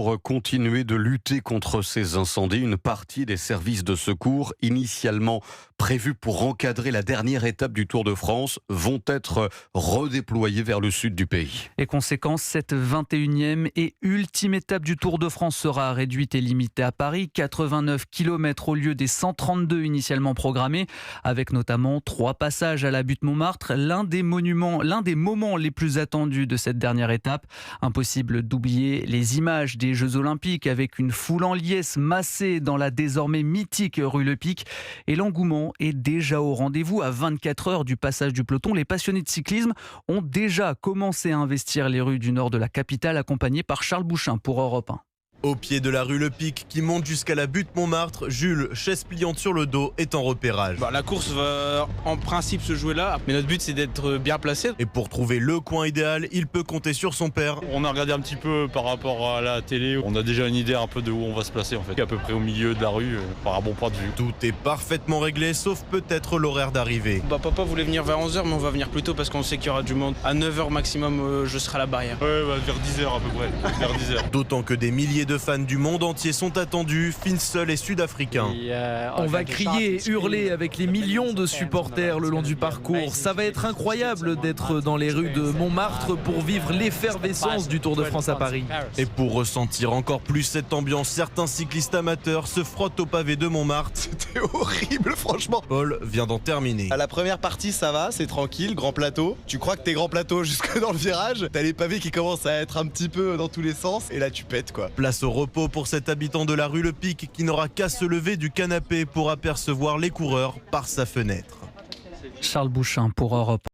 pour continuer de lutter contre ces incendies. Une partie des services de secours, initialement prévus pour encadrer la dernière étape du Tour de France, vont être redéployés vers le sud du pays. Et conséquence, cette 21e et ultime étape du Tour de France sera réduite et limitée à Paris. 89 km au lieu des 132 initialement programmés, avec notamment 3 passages à la butte Montmartre, l'un des moments les plus attendus de cette dernière étape. Impossible d'oublier les images des Jeux Olympiques avec une foule en liesse massée dans la désormais mythique rue Le Pic. Et l'engouement est déjà au rendez-vous. À 24 heures du passage du peloton, les passionnés de cyclisme ont déjà commencé à investir les rues du nord de la capitale, accompagnés par Charles Bouchin pour Europe 1. Au pied de la rue Le Pic qui monte jusqu'à la butte Montmartre, Jules, chaise pliante sur le dos, est en repérage. La course va en principe se jouer là, mais notre but c'est d'être bien placé. Et pour trouver le coin idéal, il peut compter sur son père. On a regardé un petit peu par rapport à la télé, on a déjà une idée un peu de où on va se placer en fait. À peu près au milieu de la rue, par un bon point de vue. Tout est parfaitement réglé, sauf peut-être l'horaire d'arrivée. Papa voulait venir vers 11h, mais on va venir plus tôt parce qu'on sait qu'il y aura du monde. À 9h maximum, je serai à la barrière. Ouais, vers 10h à peu près, vers 10h. D'autant que des milliers de fans du monde entier sont attendus, Finsol et sud-africains. On va crier et hurler avec les millions de supporters le long du parcours. Ça va être incroyable d'être dans les rues de Montmartre pour vivre l'effervescence du Tour de France à Paris. Et pour ressentir encore plus cette ambiance, certains cyclistes amateurs se frottent au pavé de Montmartre. C'était horrible, franchement. Paul vient d'en terminer. À la première partie, ça va, c'est tranquille, grand plateau. Tu crois que t'es grand plateau jusque dans le virage. T'as les pavés qui commencent à être un petit peu dans tous les sens. Et là, tu pètes, quoi. Place au repos pour cet habitant de la rue Le Pic qui n'aura qu'à se lever du canapé pour apercevoir les coureurs par sa fenêtre. Charles Bouchin pour Europe 1.